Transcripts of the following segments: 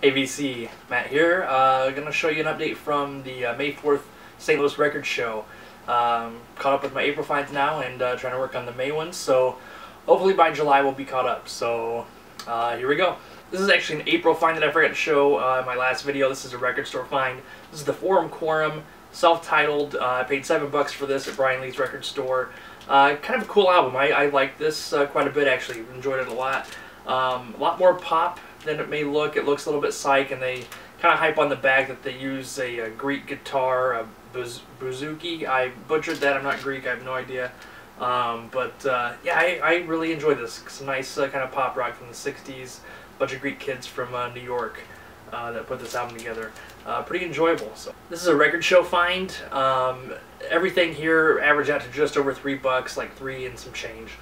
ABC, Matt here. Going to show you an update from the May 4th St. Louis Record Show. Caught up with my April finds now and trying to work on the May ones, so hopefully by July we'll be caught up. So here we go. This is actually an April find that I forgot to show in my last video. This is a record store find. This is the Forum Quorum, self-titled. I paid $7 for this at Brian Lee's record store. Kind of a cool album. I like this quite a bit, actually. Enjoyed it a lot. A lot more pop than it may look. It looks a little bit psych, and they kind of hype on the back that they use a Greek guitar, a bouzouki. I butchered that. I'm not Greek. I have no idea. Yeah, I really enjoyed this. Some nice kind of pop rock from the 60s. Bunch of Greek kids from New York that put this album together. Pretty enjoyable. So this is a record show find. Everything here averaged out to just over $3, like $3 and some change.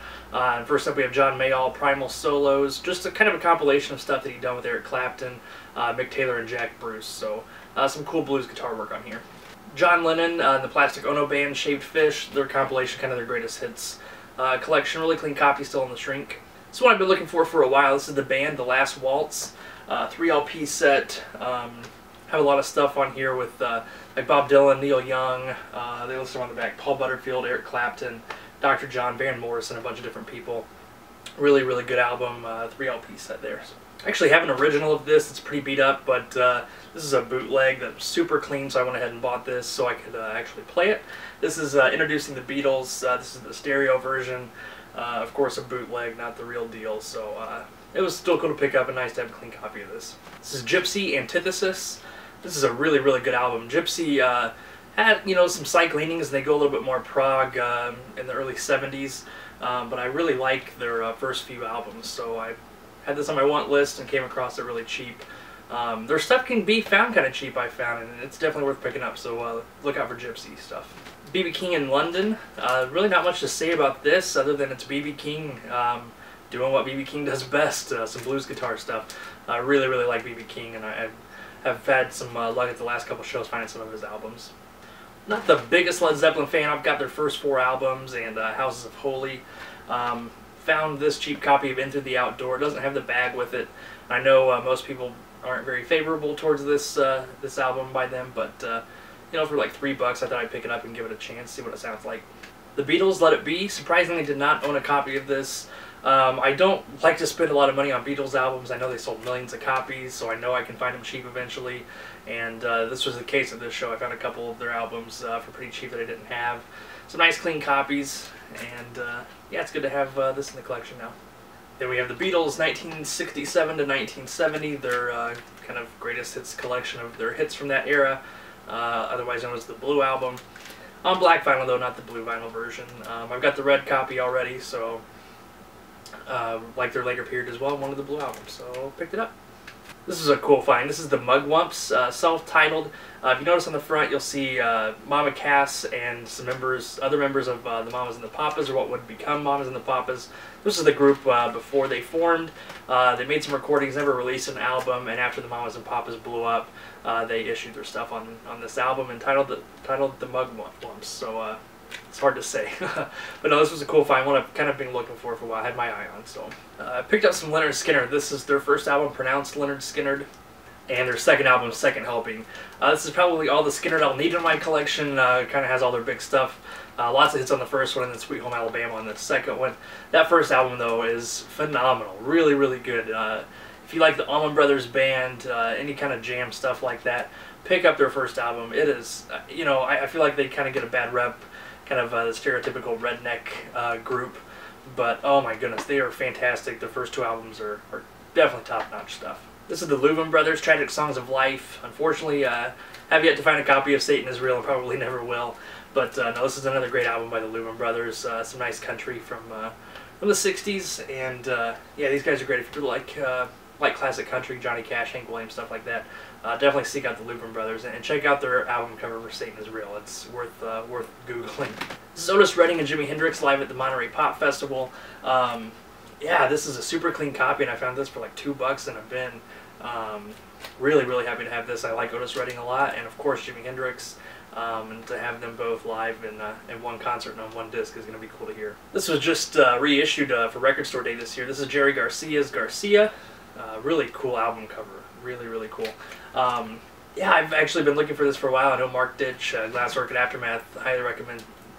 First up we have John Mayall, Primal Solos, just a kind of a compilation of stuff that he'd done with Eric Clapton, Mick Taylor, and Jack Bruce. So some cool blues guitar work on here. John Lennon and the Plastic Ono Band, Shaved Fish, their compilation, kind of their greatest hits collection. Really clean copy, still in the shrink. This is what I've been looking for a while. This is the band, the Last Waltz, 3 LP set. Have a lot of stuff on here with like Bob Dylan, Neil Young. They listed on the back Paul Butterfield, Eric Clapton, Dr. John, Van Morrison, a bunch of different people. Really, really good album. 3 LP set there. So, I actually have an original of this. It's pretty beat up, but this is a bootleg that's super clean, so I went ahead and bought this so I could actually play it. This is introducing the Beatles. This is the stereo version. Of course, a bootleg, not the real deal. So it was still cool to pick up and nice to have a clean copy of this. This is Gypsy, Antithesis. This is a really, really good album. Gypsy had, some psych leanings. They go a little bit more prog in the early 70s, but I really like their first few albums. So I had this on my want list and came across it really cheap. Their stuff can be found kind of cheap, I found, and it's definitely worth picking up. So look out for Gypsy stuff. B.B. King in London. Really not much to say about this other than it's B.B. King doing what B.B. King does best, some blues guitar stuff. I really, really like B.B. King, and I have had some luck at the last couple shows finding some of his albums. Not the biggest Led Zeppelin fan. I've got their first 4 albums and Houses of Holy. Found this cheap copy of In Through the Outdoor. It doesn't have the bag with it. I know most people aren't very favorable towards this this album by them, but for like $3, I thought I'd pick it up and give it a chance, see what it sounds like. The Beatles, Let It Be. Surprisingly, did not own a copy of this. I don't like to spend a lot of money on Beatles albums. I know they sold millions of copies, so I know I can find them cheap eventually. And this was the case at this show. I found a couple of their albums for pretty cheap that I didn't have. Some nice clean copies, and yeah, it's good to have this in the collection now. Then we have the Beatles, 1967 to 1970, their kind of greatest hits collection of their hits from that era, otherwise known as the Blue Album. On black vinyl though, not the blue vinyl version. I've got the red copy already, so like their later period as well, wanted the Blue Album, so picked it up. This is a cool find. This is the Mugwumps, self-titled. If you notice on the front, you'll see Mama Cass and some other members of the Mamas and the Papas, or what would become Mamas and the Papas. This is the group before they formed. They made some recordings, never released an album, and after the Mamas and Papas blew up, they issued their stuff on this album entitled the Mugwumps. So it's hard to say. But no, this was a cool find, one I've kind of been looking for a while. I had my eye on. So I picked up some Leonard Skinner. This is their first album, pronounced Leonard Skinner, and their second album, Second Helping. This is probably all the Skinner I'll need in my collection. Kind of has all their big stuff. Lots of hits on the first one, and then Sweet Home Alabama on the second one. That first album, though, is phenomenal. Really, really good. If you like the Almond Brothers band, any kind of jam stuff like that, pick up their first album. It is, I feel like they kind of get a bad rep, kind of the stereotypical redneck group, but oh my goodness, they are fantastic. Their first 2 albums are definitely top-notch stuff. This is the Luma Brothers, Tragic Songs of Life. Unfortunately, have yet to find a copy of Satan Is Real, and probably never will. But no, this is another great album by the Luma Brothers. Some nice country from the 60s, and yeah, these guys are great if you like classic country, Johnny Cash, Hank Williams, stuff like that. Definitely seek out the Luma Brothers and check out their album cover for Satan Is Real. It's worth Googling. This is Otis Redding and Jimi Hendrix live at the Monterey Pop Festival. Yeah, this is a super clean copy, and I found this for like $2 in a bin. Really, really happy to have this. I like Otis Redding a lot, and of course Jimi Hendrix. And to have them both live in one concert and on one disc is going to be cool to hear. This was just reissued for Record Store Day this year. This is Jerry Garcia's Garcia. Really cool album cover. Really, really cool. Yeah, I've actually been looking for this for a while. I know Mark Ditch, Glass Orchid Aftermath, highly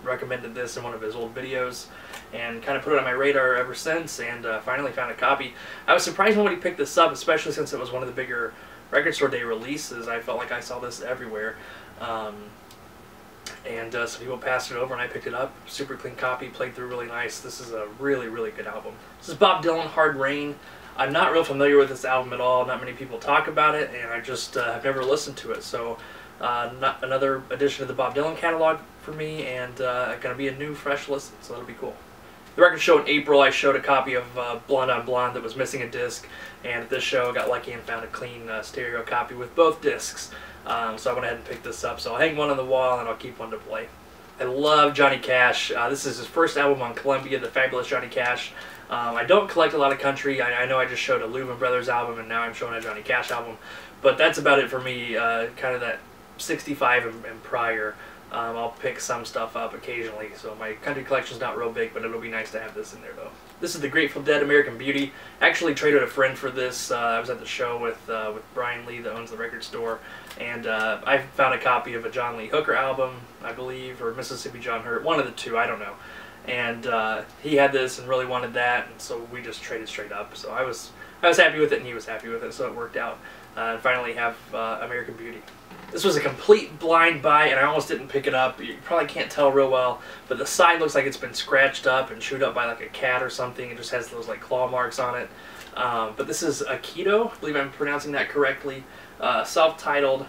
recommended this in one of his old videos, and kind of put it on my radar ever since, and finally found a copy. I was surprised nobody picked this up, especially since it was one of the bigger record store day releases. I felt like I saw this everywhere. Some people passed it over and I picked it up. Super clean copy, played through really nice. This is a really, really good album. This is Bob Dylan, Hard Rain. I'm not real familiar with this album at all. Not many people talk about it, and I just have never listened to it. So not another addition to the Bob Dylan catalog for me, and going to be a new, fresh listen, so that'll be cool. The record show in April, I showed a copy of Blonde on Blonde that was missing a disc, and at this show I got lucky and found a clean stereo copy with both discs. So I went ahead and picked this up. So I'll hang one on the wall and I'll keep one to play. I love Johnny Cash. This is his first album on Columbia, The Fabulous Johnny Cash. I don't collect a lot of country. I know I just showed a Luma Brothers album and now I'm showing a Johnny Cash album. But that's about it for me, kind of that 65 and prior. I'll pick some stuff up occasionally, so my country collection's not real big, but it'll be nice to have this in there though. This is the Grateful Dead, American Beauty. I actually traded a friend for this. I was at the show with Brian Lee that owns the record store, and I found a copy of a John Lee Hooker album, I believe, or Mississippi John Hurt, one of the two, I don't know. And he had this and really wanted that, and so we just traded straight up. So I was happy with it and he was happy with it, so it worked out. And finally have American Beauty. This was a complete blind buy, and I almost didn't pick it up. You probably can't tell real well, but the side looks like it's been scratched up and chewed up by like a cat or something. It just has those like claw marks on it. But this is a Keto, I believe I'm pronouncing that correctly. Self-titled.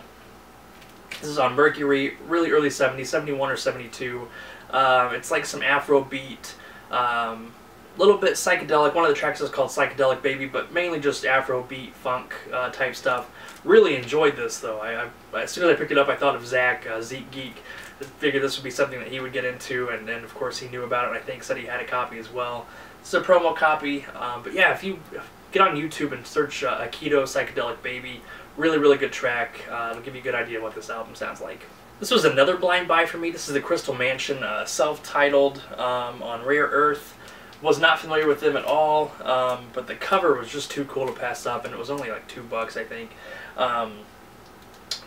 This is on Mercury, really early 70s, 71 or 72. It's like some Afro beat. Little bit psychedelic. One of the tracks is called Psychedelic Baby, but mainly just Afro beat, funk type stuff. Really enjoyed this though. As soon as I picked it up, I thought of Zach, Zeke Geek. I figured this would be something that he would get into, and then of course he knew about it, and I think said he had a copy as well. It's a promo copy, but yeah, if you get on YouTube and search a Keto Psychedelic Baby, really, really good track. It'll give you a good idea of what this album sounds like. This was another blind buy for me. This is the Crystal Mansion, self-titled, on Rare Earth. Was not familiar with them at all, but the cover was just too cool to pass up, and it was only like $2, I think.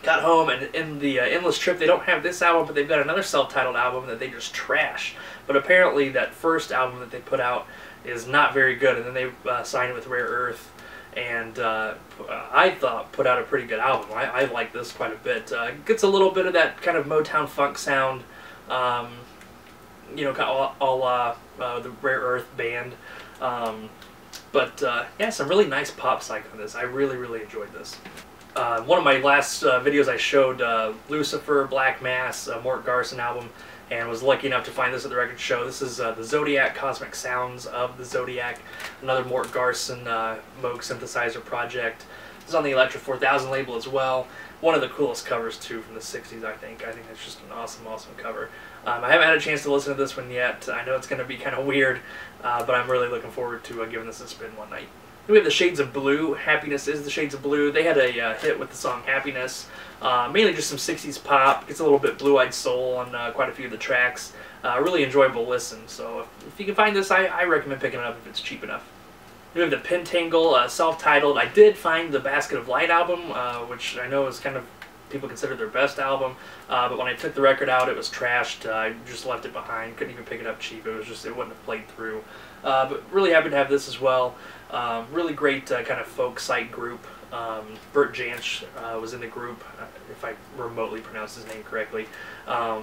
Got home, and in the Endless Trip, they don't have this album, but they've got another self-titled album that they just trash. But apparently that first album that they put out is not very good, and then they signed with Rare Earth, and I thought put out a pretty good album. I like this quite a bit. Gets a little bit of that kind of Motown funk sound, you know, kind of all the Rare Earth band. Yeah, some really nice pop psych on this. I really, really enjoyed this. One of my last videos I showed Lucifer, Black Mass, Mort Garson album, and was lucky enough to find this at the record show. This is the Zodiac, Cosmic Sounds of the Zodiac, another Mort Garson Moog synthesizer project. This is on the Electra 4000 label as well. One of the coolest covers too from the 60s, I think. I think it's just an awesome, awesome cover. I haven't had a chance to listen to this one yet. I know it's going to be kind of weird, but I'm really looking forward to giving this a spin one night. Then we have the Shades of Blue. Happiness is the Shades of Blue. They had a hit with the song Happiness. Mainly just some 60s pop. Gets a little bit Blue-Eyed Soul on quite a few of the tracks. Really enjoyable listen. So if you can find this, I recommend picking it up if it's cheap enough. We have the Pentangle, self-titled. I did find the Basket of Light album, which I know is kind of, people consider their best album, but when I took the record out, it was trashed. I just left it behind. Couldn't even pick it up cheap. It was just, it wouldn't have played through. But really happy to have this as well. Really great kind of folk psych group. Bert Jansch was in the group, if I remotely pronounced his name correctly. Yeah,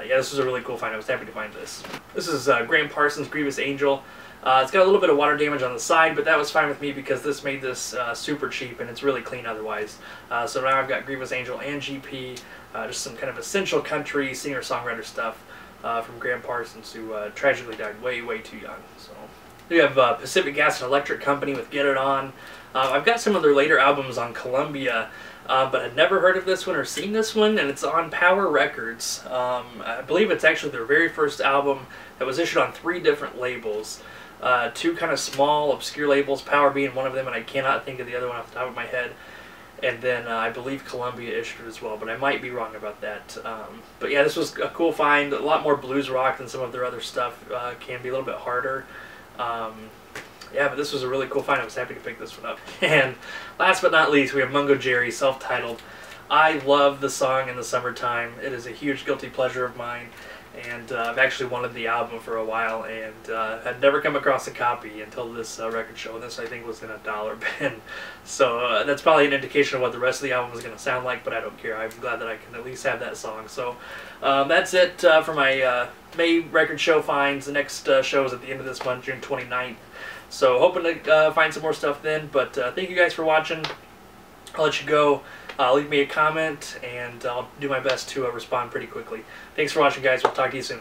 this was a really cool find. I was happy to find this. This is Graham Parsons' Grievous Angel. It's got a little bit of water damage on the side, but that was fine with me because this made this super cheap and it's really clean otherwise. So now I've got Grievous Angel and GP, just some kind of essential country singer-songwriter stuff from Graham Parsons, who tragically died way, way too young. So we have Pacific Gas and Electric Company with Get It On. I've got some of their later albums on Columbia, but had never heard of this one or seen this one, and it's on Power Records. I believe it's actually their very first album that was issued on 3 different labels. 2 kind of small, obscure labels, Power being one of them, and I cannot think of the other one off the top of my head. And then I believe Columbia issued it as well, but I might be wrong about that. But yeah, this was a cool find, a lot more blues rock than some of their other stuff. Can be a little bit harder. Yeah, but this was a really cool find. I was happy to pick this one up. And last but not least, we have Mungo Jerry, self-titled. I love the song in the summertime. It is a huge guilty pleasure of mine. And I've actually wanted the album for a while and had never come across a copy until this record show. And this, I think, was in a $1 bin. So that's probably an indication of what the rest of the album is going to sound like, but I don't care. I'm glad that I can at least have that song. So that's it for my May record show finds. The next show is at the end of this month, June 29th. So hoping to find some more stuff then. But thank you guys for watching. I'll let you go. Leave me a comment, and I'll do my best to respond pretty quickly. Thanks for watching, guys. We'll talk to you soon.